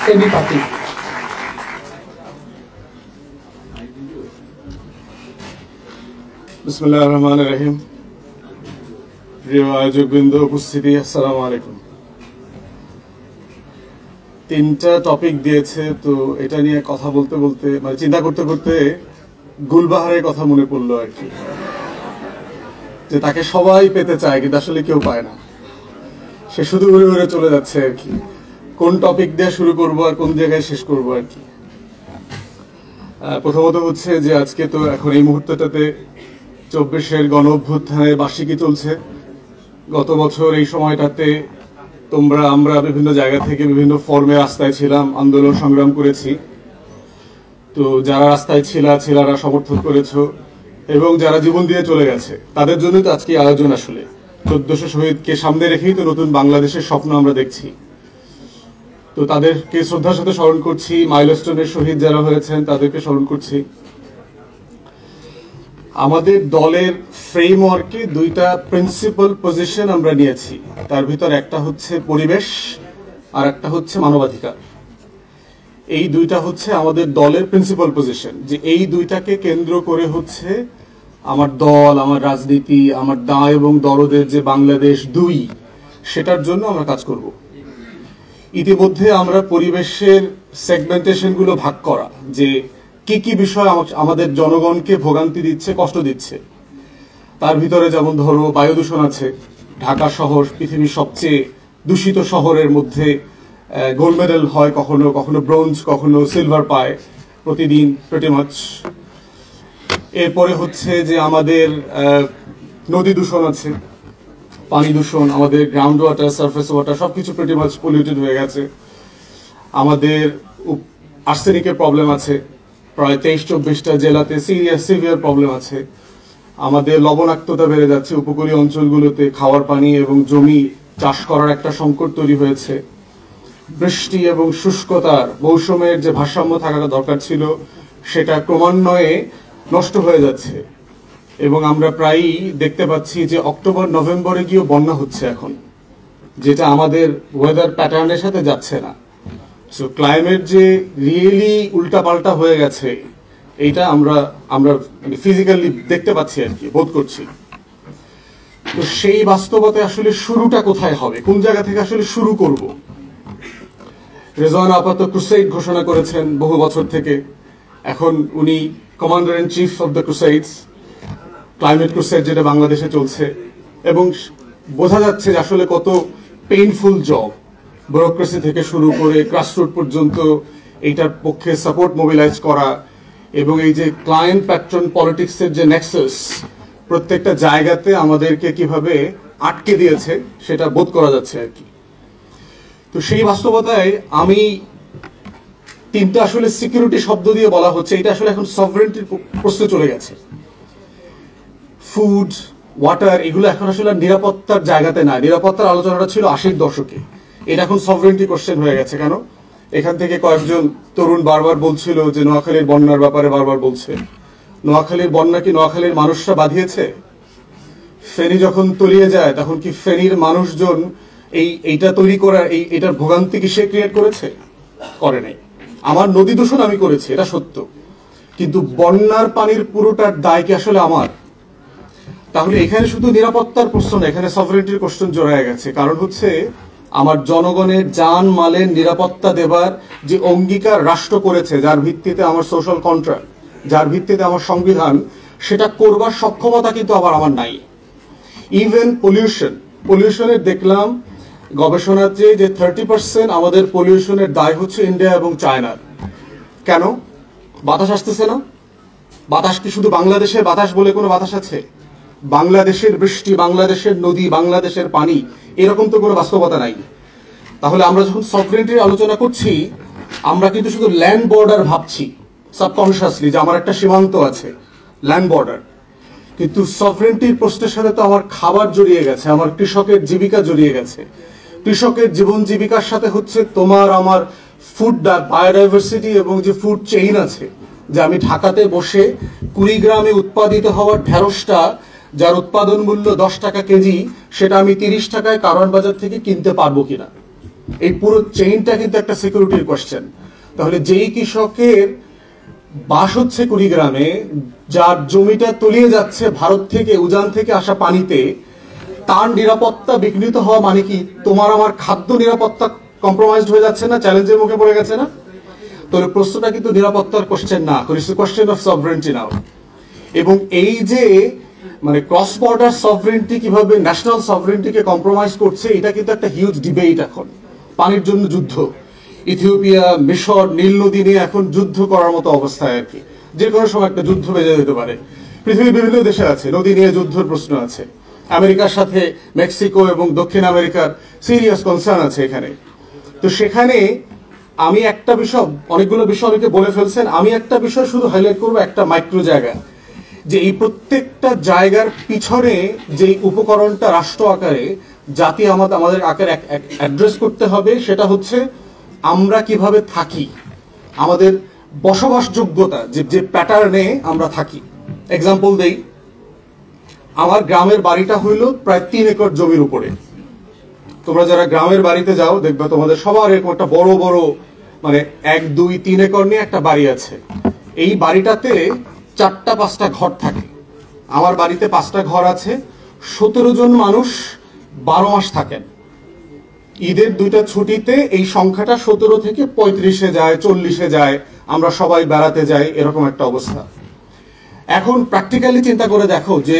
Feni party. বিসমিল্লাহির রহমানির রহিম। প্রিয় আয়োজকবৃন্দ, উপস্থিতি, আসসালামু আলাইকুম। তিনটা টপিক দিয়েছে, তো এটা নিয়ে কথা বলতে বলতে মানে চিন্তা করতে করতে গুলবাহারের কথা মনে পড়লো আর কি, যে তাকে সবাই পেতে চায় কিন্তু আসলে কেউ পায় না। সে শুধু উড়ে উড়ে চলে যাচ্ছে আর কি। কোন টপিক দিয়ে শুরু করবো আর কোন জায়গায় শেষ করবো আর কি। প্রথমত হচ্ছে যে আজকে তো এখন এই মুহূর্তটাতে 24-এর গণ অভ্যুত্থানের বার্ষিকী চলছে। গত বছর এই সময়টাতে আমরা বিভিন্ন জায়গা থেকে বিভিন্ন ফর্মে রাস্তায় ছিলাম, আন্দোলন সংগ্রাম করেছি। তো যারা রাস্তায় ছিলারা সমর্থন করেছো এবং যারা জীবন দিয়ে চলে গেছে তাদের জন্য তো আজকে আয়োজন। আসলে 1400 শহীদকে সামনে রেখেই তো নতুন বাংলাদেশের স্বপ্ন আমরা দেখছি। তো তাদেরকে শ্রদ্ধার সাথে স্মরণ করছি, মাইলস্টোনের শহীদ যারা হয়েছেন তাদেরকে স্মরণ করছি। আমাদের দলের ফ্রেমওয়ার্কে দুইটা প্রিন্সিপাল পজিশন আমরা নিয়েছি। তার ভিতর একটা হচ্ছে পরিবেশ আর একটা হচ্ছে মানবাধিকার। এই দুইটা হচ্ছে আমাদের দলের প্রিন্সিপাল পজিশন, যে এই দুইটাকে কেন্দ্র করে হচ্ছে আমার দল, আমার রাজনীতি, আমার দায় এবং দরদের যে বাংলাদেশ দুই, সেটার জন্য আমরা কাজ করব। ইতিমধ্যে আমরা পরিবেশের সেগমেন্টেশন গুলো ভাগ করা, যে কি কি বিষয় আমাদের জনগণকে ভোগান্তি দিচ্ছে, কষ্ট দিচ্ছে। তার ভিতরে যেমন ধরো বায়ু দূষণ আছে। ঢাকা শহর পৃথিবীর সবচেয়ে দূষিত শহরের মধ্যে গোল্ড মেডেল হয়, কখনো কখনো ব্রোঞ্জ, কখনো সিলভার পায় প্রতিদিন প্রিটি মাচ। এরপরে হচ্ছে যে আমাদের নদী দূষণ আছে, পানি দূষণ, আমাদের গ্রাউন্ড ওয়াটার, সারফেস ওয়াটার সবকিছু প্রিটি মাচ পলিউটেড হয়ে গেছে। আমাদের আর্সেনিকের প্রবলেম আছে, প্রায় 23-24টা জেলাতে সিভিয়ার প্রবলেম আছে। আমাদের লবণাক্ততা বেড়ে যাচ্ছে, উপকূলীয় অঞ্চলগুলোতে খাওয়ার পানি এবং জমি চাষ করার একটা সংকট তৈরি হয়েছে। বৃষ্টি এবং শুষ্কতার মৌসুমের যে ভারসাম্য থাকা দরকার ছিল সেটা ক্রমান্বয়ে নষ্ট হয়ে যাচ্ছে এবং আমরা প্রায়ই দেখতে পাচ্ছি যে অক্টোবর নভেম্বরে গিয়েও বন্যা হচ্ছে এখন, যেটা আমাদের ওয়েদার প্যাটার্নের সাথে যাচ্ছে না। সো ক্লাইমেট যে রিয়েলি উল্টাপাল্টা হয়ে গেছে, এইটা আমরা ফিজিক্যালি দেখতে পাচ্ছি আর কি, বোধ করছি। তো সেই বাস্তবতায় আসলে শুরুটা কোথায় হবে, কোন জায়গা থেকে আসলে শুরু করব? রেজওয়ানা আপাতত ক্রুসেইড ঘোষণা করেছেন বহু বছর থেকে। এখন উনি commander in chief of the crusades, climate crusade, যেটা বাংলাদেশে চলছে। এবং বোঝা যাচ্ছে যে আসলে কত পেইনফুল জব, ব্যুরোক্রেসি থেকে শুরু করে গ্রাসরুট পর্যন্ত এইটার পক্ষে সাপোর্ট মোবিলাইজ করা, এবং এই যে ক্লায়েন্ট প্যাট্রন পলিটিক্সের যে নেক্সাস প্রত্যেকটা জায়গাতে আমাদেরকে কিভাবে আটকে দিয়েছে সেটা বোধ করা যাচ্ছে আর কি। তো সেই বাস্তবতায় আমি তিনটা আসলে সিকিউরিটি শব্দ দিয়ে বলা হচ্ছে, এটা আসলে এখন সভরেন্টির প্রশ্নে চলে গেছে। ফুড, ওয়াটার, এগুলো এখন আসলে নিরাপত্তার জায়গাতে না। নিরাপত্তার আলোচনাটা ছিল 80-র দশকে, এটা এখন সভরেন্টি কোশ্চেন হয়ে গেছে। কেন? এখান থেকে কয়েকজন তরুণ বারবার বলছিল যে নোয়াখালীর বন্যার ব্যাপারে বারবার বলছে। নোয়াখালীর বন্যা কি নোয়াখালীর মানুষরা বাঁধিয়েছে? ফেনী যখন তলিয়ে যায় তখন কি ফেনীর মানুষজন এইটা তৈরি করার এটার ভোগান্তি কি সে ক্রিয়েট করেছে? করে নাই। আমার নদী দূষণ আমি করেছি, এটা সত্য, কিন্তু বন্যার পানির পুরোটার দায় কি আসলে আমার? তাহলে এখানে শুধু নিরাপত্তার প্রশ্ন না, এখানে সভরেন্টির কোশ্চেন জড়ায় গেছে। কারণ হচ্ছে আমার জনগণের জান মালের নিরাপত্তা দেবার যে অঙ্গীকার রাষ্ট্র করেছে, যার ভিত্তিতে আমার সোশ্যাল কন্ট্রাক্ট, যার ভিত্তিতে আমার সংবিধান, সেটা করবার সক্ষমতা কিন্তু আবার আমার নাই। ইভেন পলিউশনের দেখলাম গবেষণাতে যে 30% আমাদের পলিউশনের দায় হচ্ছে ইন্ডিয়া এবং চায়নার। কেন? বাতাস আসতেছে না? বাতাস কি শুধু বাংলাদেশের বাতাস বলে কোনো বাতাস আছে? বাংলাদেশের বৃষ্টি, বাংলাদেশের নদী, বাংলাদেশের পানি, এরকম তো কোনো বাস্তবতা নাই। তাহলে আমরা যখন সভরেন্টির আলোচনা করছি, আমরা কিন্তু শুধু ল্যান্ড বর্ডার ভাবছি সাবকনশিয়াসলি, যে আমার একটা সীমান্ত আছে, ল্যান্ড বর্ডার। কিন্তু সভরেন্টির প্রশ্নের সাথে তো আমার খাবার জড়িয়ে গেছে, আমার কৃষকের জীবিকা জড়িয়ে গেছে। কৃষকের জীবন জীবিকার সাথে হচ্ছে তোমার আমার ফুড বায়োডাইভার্সিটি এবং যে ফুড চেইন আছে, যে আমি ঢাকাতে বসে কুড়িগ্রামে উৎপাদিত হওয়ার ঢেঁড়সটা, যার উৎপাদন মূল্য 10 টাকা কেজি, সেটা আমি 30 টাকায় কারওয়ান বাজার থেকে কিনতে পারবো কিনা। এই পুরো চেইনটা কিন্তু একটা সিকিউরিটির কোশ্চেন। তাহলে যেই কৃষকের বাস হচ্ছে কুড়িগ্রামে, যার জমিটা তলিয়ে যাচ্ছে ভারত থেকে, উজান থেকে আসা পানিতে, তার নিরাপত্তা বিঘ্নিত হওয়া মানে কি তোমার আমার খাদ্য নিরাপত্তা কম্প্রোমাইজড হয়ে যাচ্ছে না, চ্যালেঞ্জের মুখে পড়ে গেছে না? তাহলে প্রশ্নটা কিন্তু নিরাপত্তার কোশ্চেন না, it's a question of sovereignty now. এবং এই যে মানে ক্রস বর্ডার সভরেন্টি কিভাবে ন্যাশনাল সভরেন্টিকে কম্প্রোমাইজ করছে, এটা কিন্তু একটা হিউজ ডিবেট এখন। পানির জন্য যুদ্ধ, ইথিওপিয়া, মিশর, নীল নদী নিয়ে এখন যুদ্ধ করার মতো অবস্থায় আর কি। যে কোনো সময় একটা যুদ্ধ বেজে যেতে পারে। পৃথিবীর বিভিন্ন দেশে আছে নদী নিয়ে যুদ্ধের প্রশ্ন আছে। আমেরিকার সাথে মেক্সিকো এবং দক্ষিণ আমেরিকার সিরিয়াস কনসার্ন আছে এখানে। তো সেখানে আমি একটা বিষয়, অনেকগুলো বিষয় অনেকে বলে ফেলছেন, আমি একটা বিষয় শুধু হাইলাইট করবো, একটা মাইক্রো জায়গা, যে এই প্রত্যেকটা জায়গার পিছনে যে উপকরণটা রাষ্ট্র আকারে জাতি আমাদের আকারে অ্যাড্রেস করতে হবে, সেটা হচ্ছে আমরা কিভাবে থাকি, আমাদের বসবাসযোগ্যতা, যে প্যাটার্নে আমরা থাকি। এক্সাম্পল দেই, আমার গ্রামের বাড়িটা হইল প্রায় 3 একর জমির উপরে। তোমরা যারা গ্রামের বাড়িতে যাও দেখবে তোমাদের সবার এরকম একটা বড় বড় মানে 1, 2, 3 একর নিয়ে একটা বাড়ি আছে। এই বাড়িটাতে 4-5টা ঘর থাকে। আমার বাড়িতে 5টা ঘর আছে। 17 জন মানুষ 12 মাস থাকেন। ঈদের 2টা ছুটিতে এই সংখ্যাটা 17 থেকে 35-এ যায়, 40-এ যায়, আমরা সবাই বেড়াতে যাই, এরকম একটা অবস্থা। এখন প্র্যাকটিক্যালি চিন্তা করে দেখো যে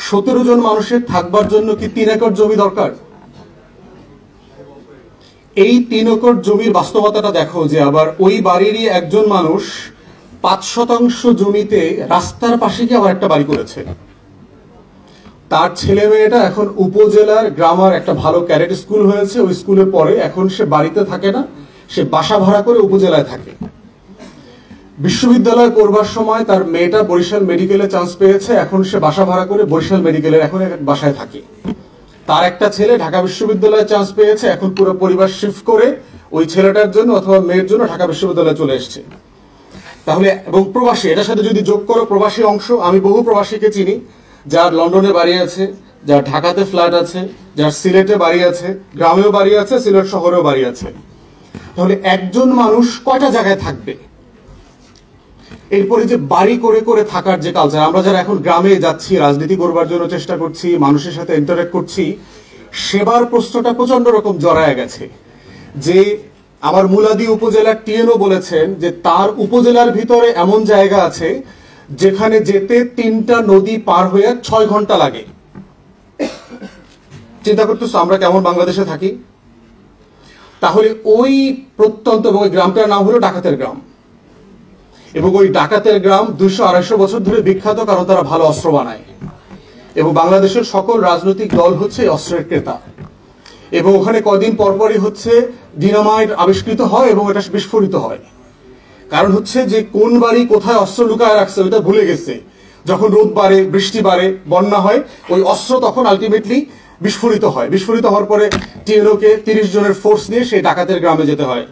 17 জন মানুষের থাকবার জন্য কি 3 একর জমি দরকার? এই 3 একর জমির বাস্তবতাটা দেখো যে আবার ওই বাড়িরই একজন মানুষ 5% জমিতে রাস্তার পাশে গিয়ে আবার একটা বাড়ি করেছে। তার ছেলে মেয়েটা এখন উপজেলার গ্রামার একটা ভালো ক্যাডেট স্কুল হয়েছে, ওই স্কুলে পড়ে। এখন সে বাড়িতে থাকে না, সে বাসা ভাড়া করে উপজেলায় থাকে। বিশ্ববিদ্যালয় করবার সময় তার মেয়েটা বরিশাল মেডিকেলে চান্স পেয়েছে, এখন সে বাসা ভাড়া করে বরিশাল মেডিকেলের এখন বাসায় থাকে। তার একটা ছেলে ঢাকা বিশ্ববিদ্যালয়ে চান্স পেয়েছে, এখন পুরো পরিবার শিফট করে ওই ছেলেটার জন্য অথবা মেয়ের জন্য ঢাকা বিশ্ববিদ্যালয়ে চলে এসছে। তাহলে এবং প্রবাসী, এটার সাথে যদি যোগ করো প্রবাসী অংশ, আমি বহু প্রবাসীকে চিনি, যার লন্ডনে বাড়ি আছে, যার ঢাকাতে ফ্ল্যাট আছে, যার সিলেটে বাড়ি আছে, গ্রামেও বাড়ি আছে, সিলেট শহরেও বাড়ি আছে। তাহলে একজন মানুষ কয়টা জায়গায় থাকবে? এরপরে যে বাড়ি করে করে থাকার যে কালচার, আমরা যারা এখন গ্রামে যাচ্ছি, রাজনীতি করবার জন্য চেষ্টা করছি, মানুষের সাথে ইন্টারেক্ট করছি, সেবার প্রশ্নটা প্রচন্ড রকম জড়ায় গেছে। যে আমার মুলাদি উপজেলার টিএনও বলেছেন যে তার উপজেলার ভিতরে এমন জায়গা আছে যেখানে যেতে 3টা নদী পার হয়ে 6 ঘন্টা লাগে। চিন্তা করতেছো আমরা কেমন বাংলাদেশে থাকি? তাহলে ওই প্রত্যন্ত এবং ওই গ্রামটার নাম হলো ডাকাতের গ্রাম। এবং ওই ডাকাতের গ্রাম 200-250 বছর ধরে বিখ্যাত, কারণ তারা ভালো অস্ত্র বানায় এবং বাংলাদেশের সকল রাজনৈতিক দল হচ্ছে অস্ত্রের ক্রেতা। এবং ওখানে কদিন পরপরই হচ্ছে ডিনামাইট আবিষ্কৃত হয় এবং এটা বিস্ফোরিত হয়। কারণ হচ্ছে যে কোন বাড়ি কোথায় অস্ত্র লুকায় রাখছে ওইটা ভুলে গেছে। যখন রোদ বাড়ে, বৃষ্টি বাড়ে, বন্যা হয়, ওই অস্ত্র তখন আলটিমেটলি বিস্ফোরিত হয়। বিস্ফোরিত হওয়ার পরে টিএনওকে 30 জনের ফোর্স নিয়ে সেই ডাকাতের গ্রামে যেতে হয়।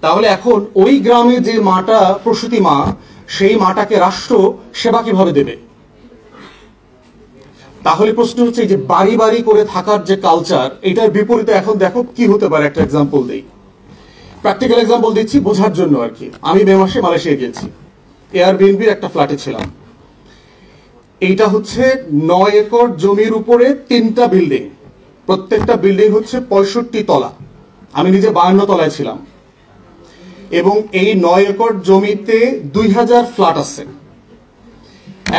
তাহলে এখন ওই গ্রামে যে মাটা প্রসূতি মা, সেই মাটাকে রাষ্ট্র সেবা কিভাবে দেবে? তাহলে প্রশ্ন হচ্ছে যে বাড়ি বাড়ি করে থাকার যে কালচার, এটার বিপরীতে এখন দেখো কি হতে পারে। একটা এক্সাম্পল দেই, প্র্যাকটিক্যাল এক্সাম্পল দিচ্ছি বোঝার জন্য আর কি। আমি মে মাসে মালয়েশিয়া গিয়েছি, এয়ারবিএনবির একটা ফ্ল্যাটে ছিলাম। এইটা হচ্ছে 9 একর জমির উপরে 3টা বিল্ডিং, প্রত্যেকটা বিল্ডিং হচ্ছে 65 তলা। আমি নিজে 52 তলায় ছিলাম। এবং এই 9 একর জমিতে 2000 ফ্ল্যাট আছে।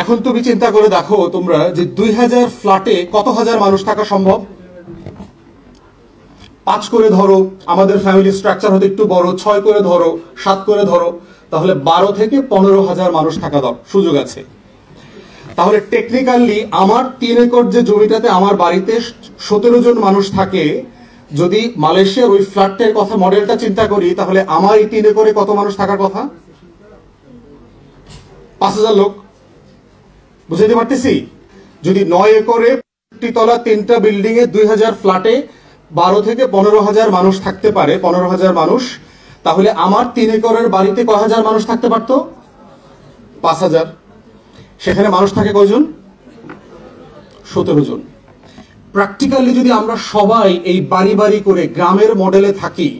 এখন তুমি চিন্তা করে দেখো তোমরা যে 2000 ফ্ল্যাটে কত হাজার মানুষ থাকা সম্ভব? 5 করে ধরো, আমাদের ফ্যামিলি স্ট্রাকচার হতে একটু বড়, 6 করে ধরো, 7 করে ধরো, তাহলে 12 থেকে 15,000 মানুষ থাকা সুযোগ আছে। তাহলে টেকনিক্যালি আমার 3 একর যে জমিটাতে আমার বাড়িতে 17 জন মানুষ থাকে, যদি মালয়েশিয়ার ওই ফ্ল্যাটের কথা মডেলটা চিন্তা করি, তাহলে আমার এই 3 একরে কত মানুষ থাকার কথা? 5000 লোক। বুঝাতে পারতেছি? যদি 9 একরে 50 তলা 3টা বিল্ডিং এ 2000 ফ্ল্যাটে 12 থেকে 15,000 মানুষ থাকতে পারে, 15,000 মানুষ, তাহলে আমার 3 একরের বাড়িতে কয় হাজার মানুষ থাকতে পারতো? 5000। সেখানে মানুষ থাকে কয়জন? 17 জন। প্র্যাকটিক্যালি যদি আমরা সবাই এই বাড়ি বাড়ি করে গ্রামের মডেলে থাকি,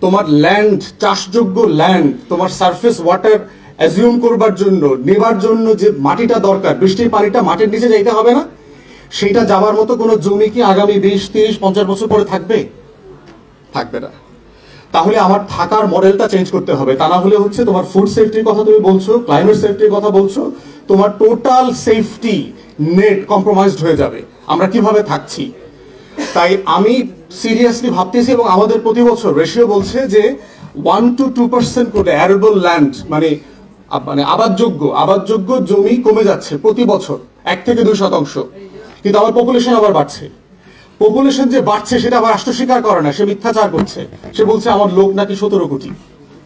তোমার ল্যান্ড, চাষযোগ্য ল্যান্ড, তোমার সারফেস ওয়াটার অ্যাজিউম করবার জন্য, নেবার জন্য যে মাটিটা দরকার, বৃষ্টির পানিটা মাটির নিচে যাইতে হবে না, সেটা যাওয়ার মতো কোনো জমি কি আগামী 20, 30, 50 বছর পরে থাকবে? থাকবে না। তাহলে আমার থাকার মডেলটা চেঞ্জ করতে হবে। তা না হলে হচ্ছে তোমার ফুড সেফটির কথা তুমি বলছো, ক্লাইমেট সেফটির কথা বলছো, তোমার টোটাল সেফটি নেট কম্প্রোমাইজড হয়ে যাবে। আমরা কিভাবে থাকছি? তাই আমি সিরিয়াসলি ভাবতেছি, এবং আমাদের প্রতি বছর রেশিও বলছে যে 1 to 2% করে অ্যারেবল ল্যান্ড, মানে আবাদযোগ্য জমি কমে যাচ্ছে প্রতি বছর 1 থেকে 2%। কিন্তু আমার পপুলেশন আবার বাড়ছে। পপুলেশন যে বাড়ছে সেটা আবার রাষ্ট্র স্বীকার করে না, সে মিথ্যাচার করছে। সে বলছে আমার লোক নাকি 17 কোটি।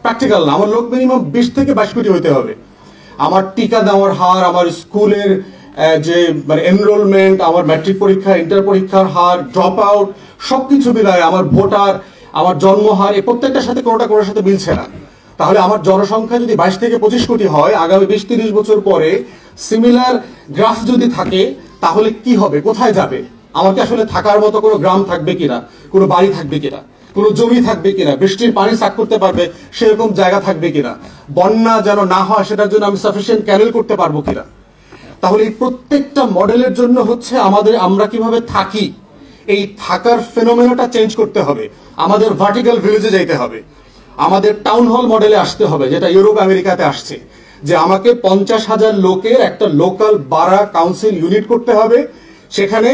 প্র্যাকটিক্যাল না, আমার লোক মিনিমাম 20 থেকে 22 কোটি হইতে হবে। আমার টিকা দেওয়ার হার, আমার স্কুলের যে মানে এনরোলমেন্ট, আমার ম্যাট্রিক পরীক্ষা, ইন্টার পরীক্ষার হার, ড্রপ আউট, সবকিছু মিলায় আমার ভোটার, আমার জন্মহার, এই প্রত্যেকটার সাথে কোনোটার সাথে মিলছে না। তাহলে আমার জনসংখ্যা যদি 22 থেকে 25 কোটি হয়, আগামী 20-30 বছর পরে সিমিলার গ্রাফ যদি থাকে, তাহলে কি হবে? কোথায় যাবে? আমাকে আসলে থাকার মতো কোনো গ্রাম থাকবে কিনা, কোনো বাড়ি থাকবে কিনা, কোনো জমি থাকবে কিনা, বৃষ্টির পানি সাক করতে পারবে সেরকম জায়গা থাকবে কিনা, বন্যা যেন না হয় সেটার জন্য আমি সাফিসিয়েন্ট ক্যানেল করতে পারবো কিনা। তাহলে এই প্রত্যেকটা মডেলের জন্য হচ্ছে আমরা কিভাবে থাকি, এই থাকার ফেনোমেনাটা চেঞ্জ করতে হবে। আমাদের ভার্টিক্যাল ভিলেজে যাইতে হবে, আমাদের টাউন হল মডেলে আসতে হবে, যেটা ইউরোপ আমেরিকাতে আসছে, যে আমাকে 50,000 লোকের একটা লোকাল বারা কাউন্সিল ইউনিট করতে হবে। সেখানে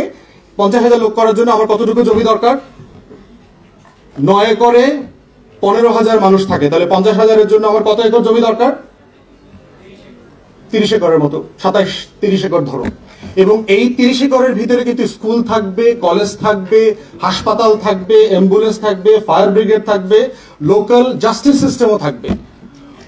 50,000 লোক করার জন্য আমার কতটুকু জমি দরকার? 9 একরে 15,000 মানুষ থাকে, তাহলে 50,000-এর জন্য আমার কত একর জমি দরকার? 30 একরের মতো, 27-30 একর ধরো। এবং এই 30 একরের ভিতরে কিন্তু স্কুল থাকবে, কলেজ থাকবে, হাসপাতাল থাকবে, অ্যাম্বুলেন্স থাকবে, ফায়ার ব্রিগেড থাকবে, লোকাল জাস্টিস সিস্টেমও থাকবে।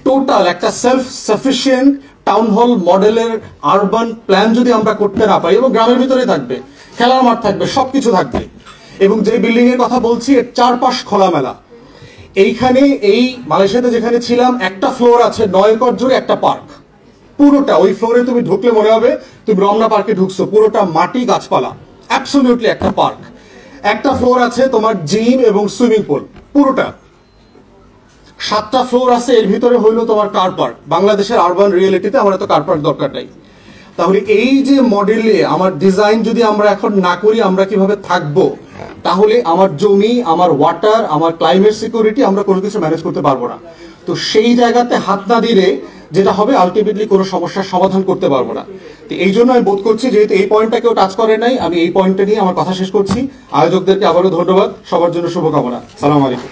টোটাল একটা সেলফ সাফিসিয়েন্ট টাউন হল মডেলের আরবান প্ল্যান যদি আমরা করতে না পারি, এবং গ্রামের ভিতরে থাকবে, খেলার মাঠ থাকবে, সবকিছু থাকবে, এবং যে বিল্ডিং এর কথা বলছি এর চারপাশ খোলামেলা। এইখানে এই মালয়েশিয়াতে যেখানে ছিলাম, একটা ফ্লোর আছে 9 একর জুড়ে একটা পার্ক, পুরোটা ওই ফ্লোরে তুমি ঢুকলে মনে হবে তুমি রমনা পার্কে ঢুকছো, পুরোটা মাটি গাছপালা, অ্যাবসলিউটলি একটা পার্ক। একটা ফ্লোর আছে তোমার জিম এবং সুইমিং পুল, পুরোটা। 7টা ফ্লোর আছে, এর ভিতরে হইলো তোমার কার পার্ক। বাংলাদেশের আরবান রিয়েলিটিতে আমার এত কার পার্ক দরকার নাই। তাহলে এই যে মডেলে আমার ডিজাইন যদি আমরা এখন না করি, আমরা কিভাবে থাকবো? তাহলে আমার জমি, আমার ওয়াটার, আমার ক্লাইমেট সিকিউরিটি আমরা কোনো কিছু ম্যানেজ করতে পারবো না। তো সেই জায়গাতে হাত না দিলে যেটা হবে, আলটিমেটলি কোনো সমস্যার সমাধান করতে পারবো না। তো এই জন্য আমি বোধ করছি, যেহেতু এই পয়েন্টটা কেউ টাচ করে নাই, আমি এই পয়েন্টটা নিয়ে আমার কথা শেষ করছি। আয়োজকদেরকে আবারও ধন্যবাদ, সবার জন্য শুভকামনা। সালাম আলাইকুম।